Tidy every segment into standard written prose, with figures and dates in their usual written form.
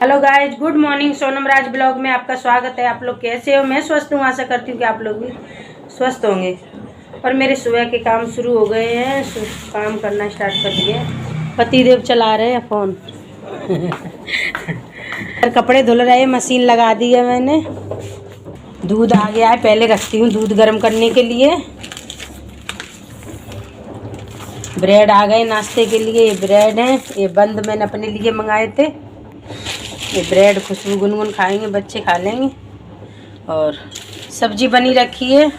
Hello guys, good morning. Sonam Raj blog में आपका स्वागत है। आप लोग कैसे हो? मैं स्वस्थ हूँ। आशा करती हूँ कि आप लोग भी स्वस्थ होंगे। और मेरे सुबह के काम शुरू हो गए हैं। काम करना स्टार्ट कर दिए। पतिदेव चला रहे हैं फ़ोन। कपड़े धुल रहे हैं, मशीन लगा दी है मैंने। दूध आ गया है, पहले रखती हूँ दूध गर्म करने के लिए। ब्रेड आ गए नाश्ते के लिए। ये ब्रेड हैं, ये बंद मैंने अपने लिए मंगाए थे। ये ब्रेड खुशबू गुनगुन खाएंगे, बच्चे खा लेंगे। और सब्जी बनी रखी है,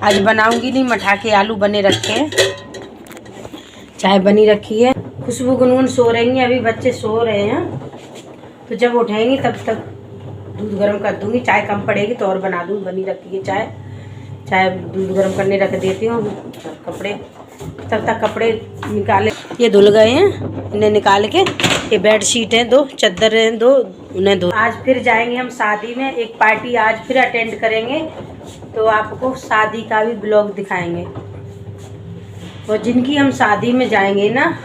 आज बनाऊंगी नहीं, मठा के आलू बने रखे हैं। चाय बनी रखी है। खुशबू गुनगुन सो रही हैं, अभी बच्चे सो रहे हैं, तो जब उठेंगी तब तक दूध गर्म कर दूंगी। चाय कम पड़ेगी तो और बना दूँ। बनी रखी है चाय दूध गर्म करने रख देती हूँ। कपड़े तब तक कपड़े निकाले, ये धुल गए हैं, इन्हें निकाल के। ये बेड शीट हैं, 2 चादर हैं, 2 उन्हें धो। आज फिर जाएंगे हम शादी में, एक पार्टी आज फिर अटेंड करेंगे, तो आपको शादी का भी ब्लॉग दिखाएंगे। और जिनकी हम शादी में जाएंगे ना,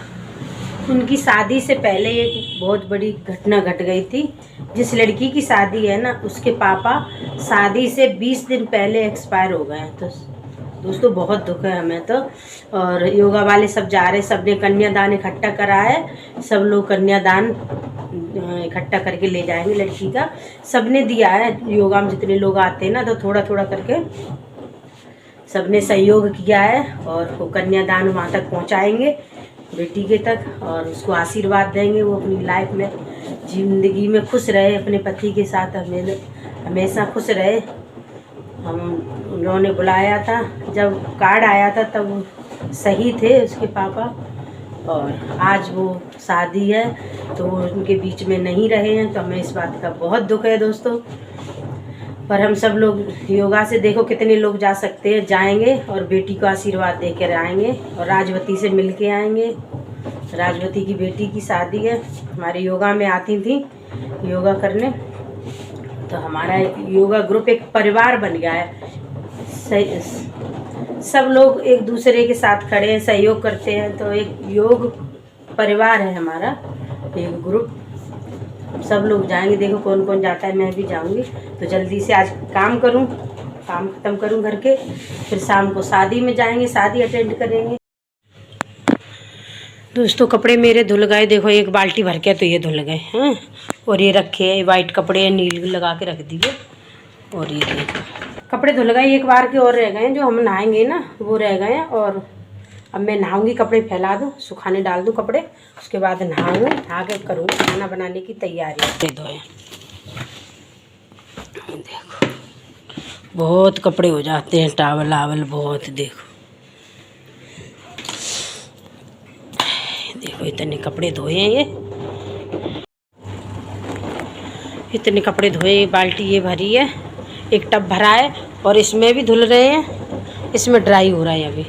उनकी शादी से पहले एक बहुत बड़ी घटना घट गई थी। जिस लड़की की शादी है ना, उसके पापा शादी से 20 दिन पहले एक्सपायर हो गए हैं। तो दोस्तों बहुत दुख है हमें तो। और योगा वाले सब जा रहे, सब ने कन्यादान इकट्ठा करा है। सब लोग कन्यादान इकट्ठा करके ले जाएंगे लड़की का। सब ने दिया है, योगा में जितने लोग आते हैं ना, तो थोड़ा थोड़ा करके सब ने सहयोग किया है। और वो कन्यादान वहाँ तक पहुँचाएंगे बेटी के तक, और उसको आशीर्वाद देंगे। वो अपनी लाइफ में, ज़िंदगी में खुश रहे, अपने पति के साथ हमेशा खुश रहे। हम उन्होंने बुलाया था, जब कार्ड आया था तब वो सही थे उसके पापा। और आज वो शादी है तो वो उनके बीच में नहीं रहे हैं, तो हमें इस बात का बहुत दुख है दोस्तों। पर हम सब लोग योगा से देखो कितने लोग जा सकते हैं, जाएंगे और बेटी को आशीर्वाद दे कर आएंगे और राजवती से मिल के आएंगे। राजवती की बेटी की शादी है। हमारे योगा में आती थी योगा करने, तो हमारा योगा ग्रुप एक परिवार बन गया है। सब लोग एक दूसरे के साथ खड़े हैं, सहयोग करते हैं, तो एक योग परिवार है हमारा, एक ग्रुप। सब लोग जाएंगे, देखो कौन कौन जाता है, मैं भी जाऊंगी। तो जल्दी से आज काम ख़त्म करूं घर के, फिर शाम को शादी में जाएंगे, शादी अटेंड करेंगे। दोस्तों कपड़े मेरे धुल गए, देखो एक बाल्टी भर के तो ये धुल गए हैं। और ये रखे हैं वाइट कपड़े, नील लगा के रख दिए। और ये देखो कपड़े धुल गए, एक बार के और रह गए हैं, जो हम नहाएंगे ना वो रह गए हैं। और अब मैं नहाऊंगी, कपड़े फैला दूँ, सुखाने डाल दूँ कपड़े, उसके बाद नहाऊंगी, नहा के करूँगी खाना बनाने की तैयारी। धोए देखो बहुत कपड़े हो जाते हैं, टावल आवल बहुत। देखो इतने कपड़े धोए हैं, इतने कपड़े धोए। बाल्टी ये भरी है, एक टब भरा है, और इसमें भी धुल रहे हैं, इसमें ड्राई हो रहा है अभी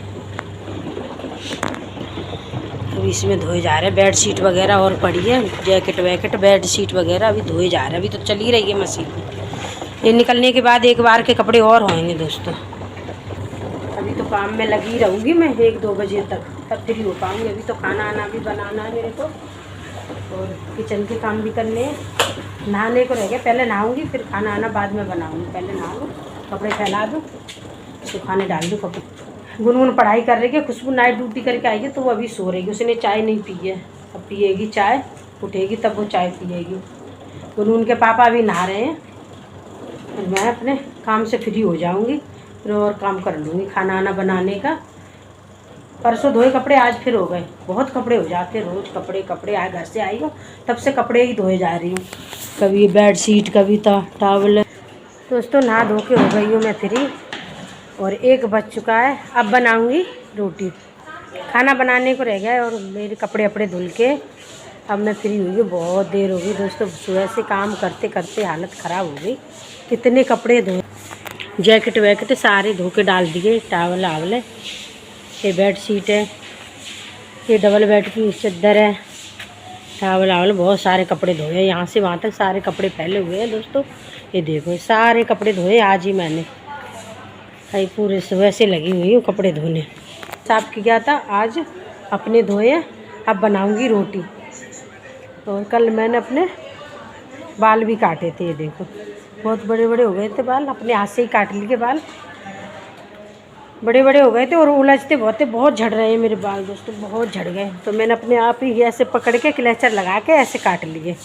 इसमें धोए जा रहे हैं। बेड शीट वगैरह और पड़ी है, जैकेट वैकेट बेड शीट वगैरह अभी धोए जा रहे हैं। अभी तो चल ही रही है मशीन। ये निकलने के बाद एक बार के कपड़े और होंगे दोस्तों। अभी तो काम में लगी रहूँगी मैं 1-2 बजे तक, तब फ्री हो पाऊँगी। अभी तो खाना आना भी बनाना है मेरे को, और किचन के काम भी करने हैं। नहाने को रह गया, पहले नहाऊँगी फिर खाना आना बाद में बनाऊँगी। पहले नहा लूँ, कपड़े फैला दूँ, सुखाने डाल दूँ कपड़े। गुनगुन पढ़ाई कर रही है, खुशबू नाइट ड्यूटी करके आई है, तो वो अभी सो रही है। उसने चाय नहीं पी है, अब पिएगी चाय, उठेगी तब वो चाय पिएगी। गुनगुन के पापा अभी नहा रहे हैं, और मैं अपने काम से फ्री हो जाऊंगी, फिर और काम कर लूँगी खाना आना बनाने का। परसों धोए कपड़े आज फिर हो गए, बहुत कपड़े हो जाते हैं रोज़। कपड़े आए, घर से आई हूँ तब से कपड़े ही धोए जा रही हूँ। कभी बेड शीट, कभी टावल। दोस्तों नहा धो के हो गई हूँ मैं फ्री, और 1 बज चुका है। अब बनाऊंगी रोटी, खाना बनाने को रह गया है, और मेरे कपड़े अपड़े धुल के अब मैं फ्री हुई हूँ। बहुत देर हो गई दोस्तों, सुबह से काम करते करते हालत ख़राब हो गई। कितने कपड़े धोए, जैकेट वैकेट सारे धो के डाल दिए, टावल आवल है, ये बेड शीट है, ये डबल बेड की चादर है, टावल आवल, बहुत सारे कपड़े धोए। यहाँ से वहाँ तक सारे कपड़े फैले हुए हैं दोस्तों। ये देखो सारे कपड़े धोए आज ही मैंने, पूरे सुबह से लगी हुई हूँ कपड़े धोने। साफ किया था आज, अपने धोए। अब बनाऊंगी रोटी। और कल मैंने अपने बाल भी काटे थे, ये देखो बहुत बड़े बड़े हो गए थे बाल, अपने हाथ से ही काट लिए बाल, बड़े बड़े हो गए थे और उलझते बहुत थे, बहुत झड़ रहे हैं मेरे बाल दोस्तों, बहुत झड़ गए। तो मैंने अपने आप ही ऐसे पकड़ के क्लेचर लगा के ऐसे काट लिए,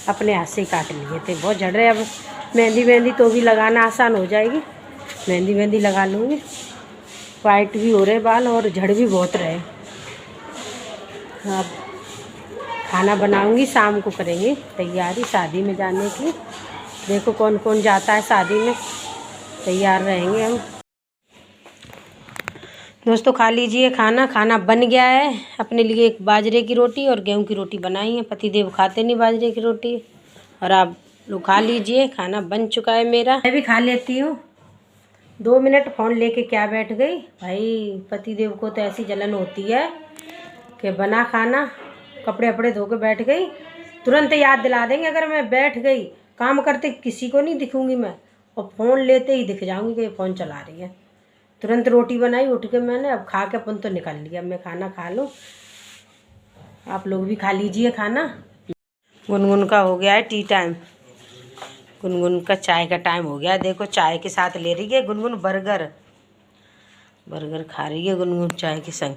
अपने हाथ से ही काट लिए थे, बहुत झड़ रहे। अब मेहंदी तो भी लगाना आसान हो जाएगी, मेहंदी लगा लूँगी। वाइट भी हो रहे बाल और झड़ भी बहुत रहे। अब खाना बनाऊंगी, शाम को करेंगे तैयारी शादी में जाने की। देखो कौन कौन जाता है शादी में, तैयार रहेंगे हम। दोस्तों खा लीजिए खाना, खाना बन गया है। अपने लिए एक बाजरे की रोटी और गेहूं की रोटी बनाई है, पतिदेव खाते नहीं बाजरे की रोटी, और आप लोग खा लीजिए, खाना बन चुका है मेरा। मैं भी खा लेती हूँ। 2 मिनट फ़ोन लेके क्या बैठ गई भाई, पतिदेव को तो ऐसी जलन होती है कि बना खाना कपड़े वपड़े धो के बैठ गई, तुरंत याद दिला देंगे। अगर मैं बैठ गई काम करते किसी को नहीं दिखूंगी मैं, और फ़ोन लेते ही दिख जाऊंगी कि फ़ोन चला रही है। तुरंत रोटी बनाई उठ के मैंने, अब खा के अपन तो निकल लिया। मैं खाना खा लूँ, आप लोग भी खा लीजिए खाना। गुनगुन का हो गया है टी टाइम, गुनगुन का चाय का टाइम हो गया। देखो चाय के साथ ले रही है गुनगुन बर्गर खा रही है गुनगुन चाय के संग।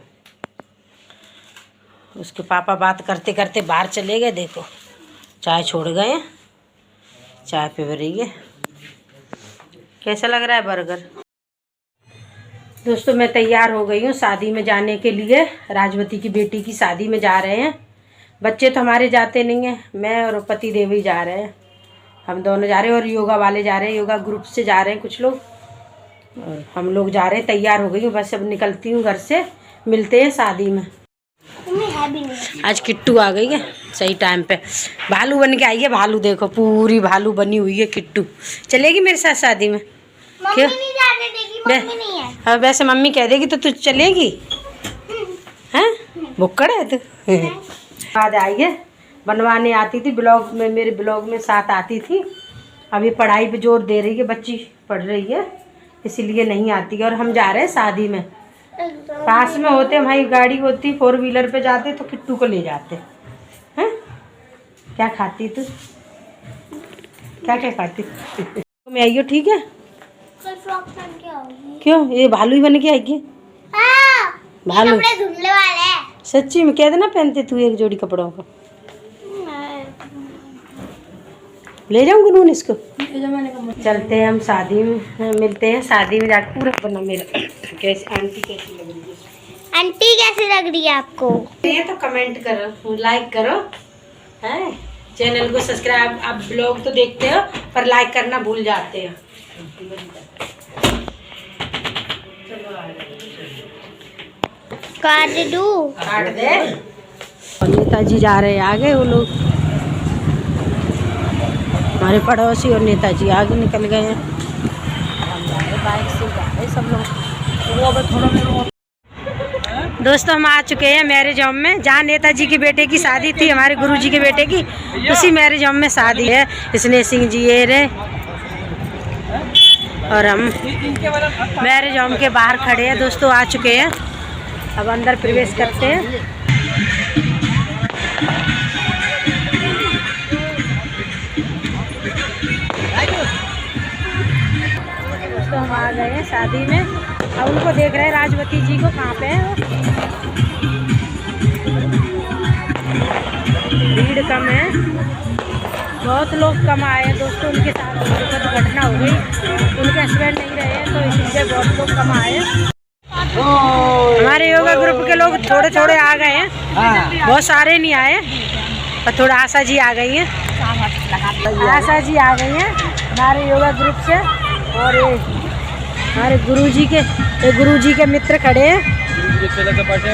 उसके पापा बात करते करते बाहर चले गए, देखो चाय छोड़ गए हैं, चाय पी रही है। कैसा लग रहा है बर्गर? दोस्तों मैं तैयार हो गई हूँ शादी में जाने के लिए। राजवती की बेटी की शादी में जा रहे हैं। बच्चे तो हमारे जाते नहीं हैं, मैं और पति देव ही जा रहे हैं, हम दोनों जा रहे हैं। और योगा वाले जा रहे हैं, योगा ग्रुप से जा रहे हैं कुछ लोग, और हम लोग जा रहे हैं। तैयार हो गई हूँ, बस अब निकलती हूँ घर से, मिलते हैं शादी में। आज किट्टू आ गई है सही टाइम पे, भालू बन के आई है। भालू देखो, पूरी भालू बनी हुई है किट्टू। चलेगी मेरे साथ शादी में? क्यों? मम्मी नहीं है। अब वैसे मम्मी कह देगी तो तू चलेगी? हैं भुक्कड़ है तू? बाद आई है, बनवाने आती थी ब्लॉग में, मेरे ब्लॉग में साथ आती थी। अब ये पढ़ाई पे जोर दे रही है, बच्ची पढ़ रही है इसीलिए नहीं आती है। और हम जा रहे हैं शादी में, पास में होते हमारी गाड़ी होती, 4 व्हीलर पे जाते तो किट्टू को ले जाते हैं। क्या खाती तू, क्या क्या खाती? मैं आई हो ठीक है? क्यों ये भालू ही बन के आएगी? भालू धुंधले वाले सच्ची में कह देना, पहनते तू एक जोड़ी कपड़ों को। ले जाऊँ गुनगुन इसको? चलते हैं हम शादी में, मिलते हैं शादी में जाकर। पूरा बना मेरा। कैसे आंटी कैसी लग रही है? आंटी कैसी लग रही है आपको? ये तो कमेंट करो, लाइक करो, हैं चैनल को सब्सक्राइब। आप ब्लॉग तो देखते हो पर लाइक करना भूल जाते हो। काट दे। और नेताजी जा रहे हैं आगे, वो लोग हमारे पड़ोसी और नेताजी आगे निकल गए हैं। हम जा रहे बाइक से, जा रहे सब लोग। दोस्तों हम आ चुके हैं मैरिज होम में, जहाँ नेताजी के बेटे की शादी थी, हमारे गुरुजी के बेटे की, उसी मैरिज होम में शादी है। स्नेह सिंह जी ये रहे, और हम मैरिज होम के बाहर खड़े हैं। दोस्तों आ चुके हैं, अब अंदर प्रवेश करते हैं। दोस्तों हम आ गए हैं शादी में, अब उनको देख रहे हैं राजवती जी को, कहाँ पे है वो। भीड़ कम है, बहुत लोग कम आए हैं दोस्तों। उनके साथ दुखद घटना हो गई, उनके हस्बैंड नहीं रहे हैं तो इसलिए बहुत लोग कम आए हैं। हमारे योगा ग्रुप के लोग थोड़े थोड़े आ गए हैं, बहुत सारे नहीं आए, और थोड़ा आशा जी आ गई हैं, आशा जी आ गई हैं हमारे योगा ग्रुप से। और ये हमारे गुरुजी के मित्र खड़े हैं, चेले चपाटे।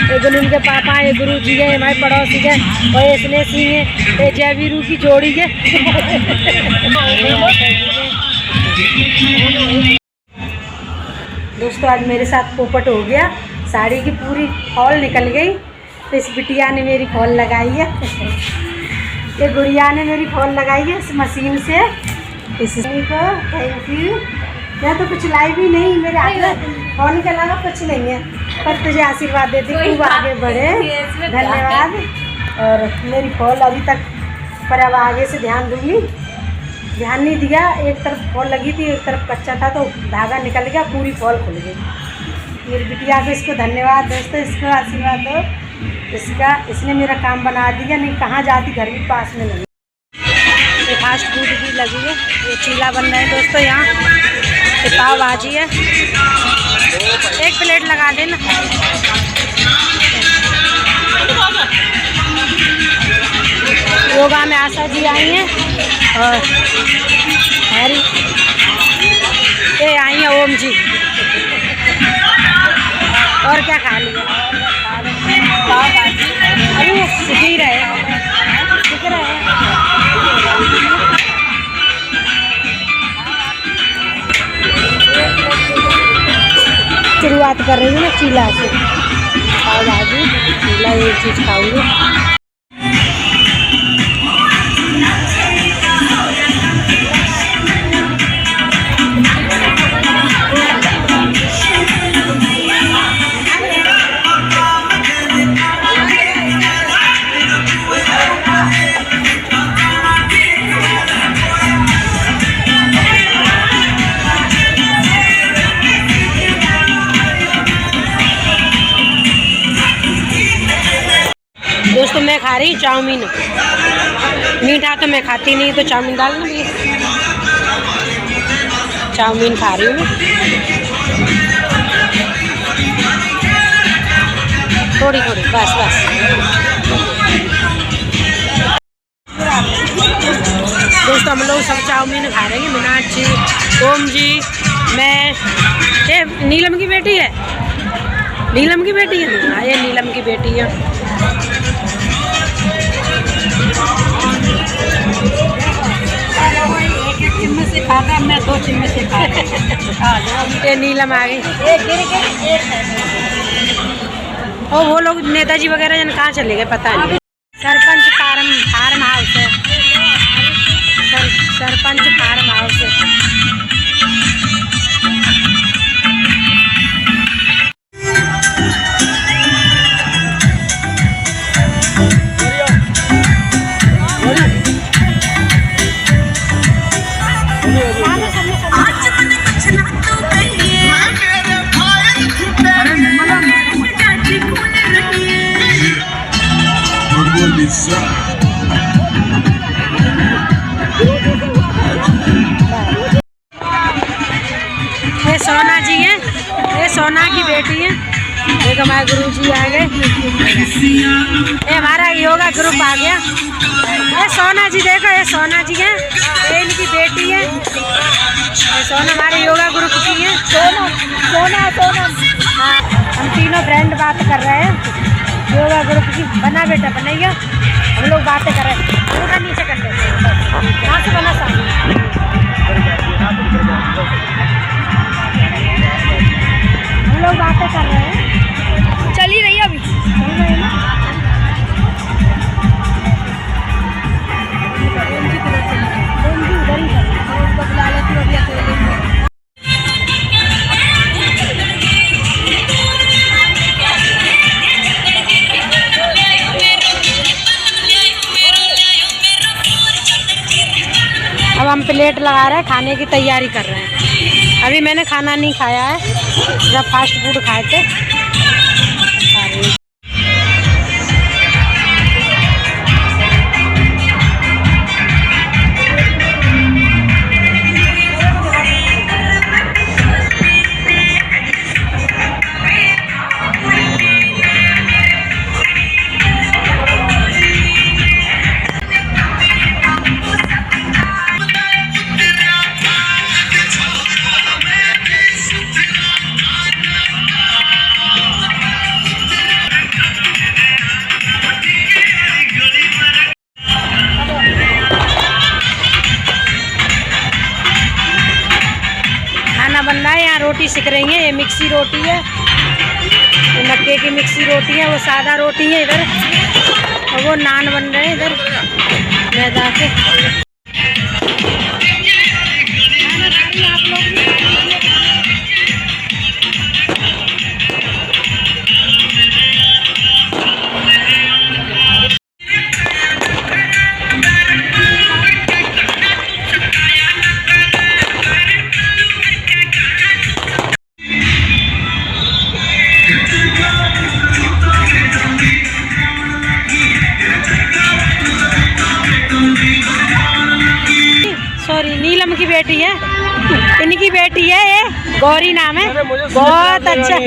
ये गुनगुन के पापा, ये गुरुजी है, हमारे पड़ोसी है, और ये स्नेह सिंह है, ये जयवीरू की जोड़ी है। दोस्तों आज मेरे साथ पोपट हो गया, साड़ी की पूरी फॉल निकल गई। तो इस बिटिया ने मेरी फॉल लगाई है, ये गुड़िया ने मेरी फॉल लगाई है इस मशीन से। इसको थैंक यू। मैं तो कुछ लाई भी नहीं, मेरे हाथ में फोन के अलावा कुछ नहीं है, पर तुझे आशीर्वाद देती खूब आगे बढ़े। धन्यवाद। और मेरी फॉल अभी तक, पर अब आगे से ध्यान दूँगी। ध्यान नहीं दिया, एक तरफ फॉल लगी थी, एक तरफ कच्चा था, तो धागा निकल गया, पूरी फॉल खुल गई। मेरी बिटिया को इसको धन्यवाद दोस्तों, इसको आशीर्वाद दो इसका, इसने मेरा काम बना दिया, नहीं कहाँ जाती, घर भी पास में नहीं। ये फास्ट फूड भी लगी है, ये चीला बन रहा है दोस्तों, यहाँ ये पाव भाजी है, एक प्लेट लगा देना। योगा में आशा जी आई हैं और हरी ये आई हैं ओम जी। और क्या खा लिया? अरे वो सीख ही रहे शुरुआत कर रही हूँ ना चीला से, पाव भाजी चीला ये चीज़ खाऊंगी। दोस्तों मैं खा रही चाउमीन, मीठा तो मैं खाती नहीं, तो चाउमीन डालना भी, चाउमीन खा रही हूँ मैं, थोड़ी थोड़ी बस बस। दोस्तों हम लोग सब चाउमीन खा रहे हैं, मीनाक्षी, ओम जी, मैं, ये नीलम की बेटी है, नीलम की बेटी है, हाँ ये नीलम की बेटी है। एक चम्मच से खाता, मैं 2 चम्मच से खाता। ये नीलम आ गई। और वो लोग नेताजी वगैरह जन कहाँ चले गए पता नहीं। सरपंच फार्म हाउस है, सरपंच फार्म हाउस है। ये सोना जी है, ये सोना की बेटी है। देखो हमारे गुरु जी आ गए, ये हमारा योगा ग्रुप आ गया। ये सोना जी देखो, ये सोना जी है, ये इनकी बेटी है। ये सोना हमारे योगा ग्रुप की है। सोना हाँ, हम तीनों फ्रेंड बात कर रहे हैं योगा ग्रुप की। बना बेटा बनाइए, हम लोग बातें कर रहे हैं। थोड़ा नीचे कर लेते हैं, यहाँ से बना सामने। हम लोग बातें कर रहे हैं, चल ही रही है अभी, चल रही है ना। अब हम प्लेट लगा रहे हैं, खाने की तैयारी कर रहे हैं। अभी मैंने खाना नहीं खाया है, जब फास्ट फूड खाए थे। बन रहा है, यहाँ रोटी सिक रही है। ये मिक्सी रोटी है, ये मक्के की मिक्सी रोटी है, वो सादा रोटी है इधर, और वो नान बन रहे हैं इधर मैदा के। आप लोग गौरी नीलम की बेटी है, इनकी बेटी है ये गौरी नाम है। बहुत अच्छा,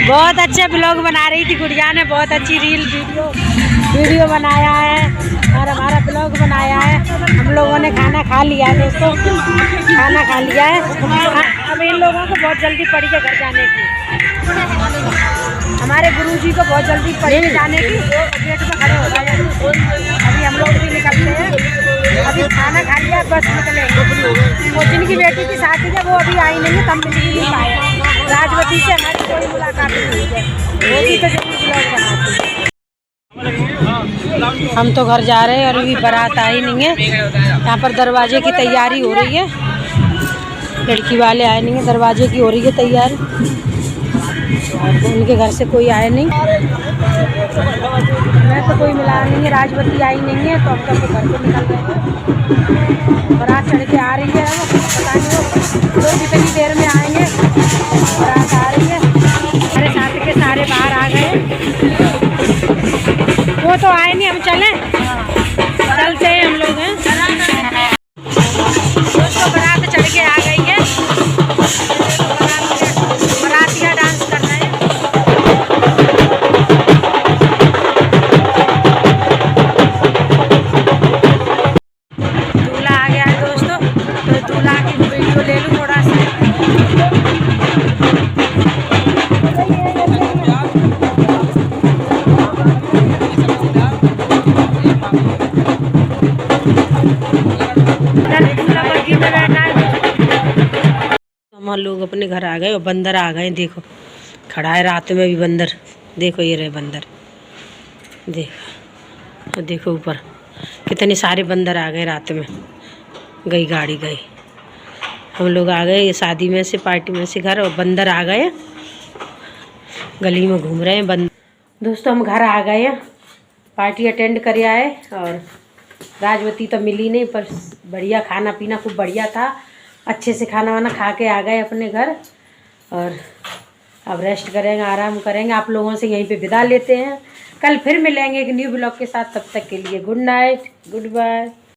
बहुत अच्छे ब्लॉग बना रही थी गुड़िया ने, बहुत अच्छी रील वीडियो बनाया है और हमारा ब्लॉग बनाया है। हम लोगों ने खाना खा लिया है दोस्तों, खाना खा लिया है। अब इन लोगों को बहुत जल्दी पड़ी है घर जाने की, हमारे गुरुजी को बहुत जल्दी पड़ी है जाने की, गेट में खड़े हो गए। अभी हम लोग भी निकलते हैं, अभी खाना खा लिया बस निकलेंगे। वो जिनकी बेटी की शादी है वो अभी आई नहीं है, तब मिल नहीं पाए। राजवती से हमारी कोई मुलाकात नहीं हुई है, वो भी तो जरूर ब्लॉग बनाती। हम तो घर जा रहे हैं और अभी बारात आई नहीं है। यहाँ पर दरवाजे की तैयारी हो रही है, लड़की वाले आए नहीं है, दरवाजे की हो रही है तैयारी। उनके घर से कोई आया नहीं, मैं तो कोई मिला नहीं है, राजवती आई नहीं है, तो अब तक घर से निकल गए हैं। बारात चढ़ के आ रही है, अब पता नहीं वो कितनी देर में आएंगे। बारात आ रही है, हमारे साथ के सारे बाहर आ गए, वो तो आए नहीं, हम चलें, चलते हैं हम लोग हैं। दोस्तों बारात चढ़ के आ गई है, बारातिया डांस कर रहे हैं। दूल्हा आ गया है दोस्तों, तो दूल्हा की वीडियो ले लूँ थोड़ा सा। हम लोग अपने घर आ गए और बंदर आ गए, देखो खड़ा है रात में भी बंदर, देखो ये रहे बंदर, देखो देखो ऊपर कितने सारे बंदर आ गए रात में। गई गाड़ी गई, हम लोग आ गए ये शादी में से, पार्टी में से घर, और बंदर आ गए गली में घूम रहे हैं बंदर। दोस्तों हम घर आ गए, पार्टी अटेंड कर आए और राजवती तो मिली नहीं, पर बढ़िया खाना पीना खूब बढ़िया था, अच्छे से खाना वाना खा के आ गए अपने घर और अब रेस्ट करेंगे, आराम करेंगे। आप लोगों से यहीं पे विदा लेते हैं, कल फिर मिलेंगे एक न्यू ब्लॉग के साथ। तब तक के लिए गुड नाइट, गुड बाय।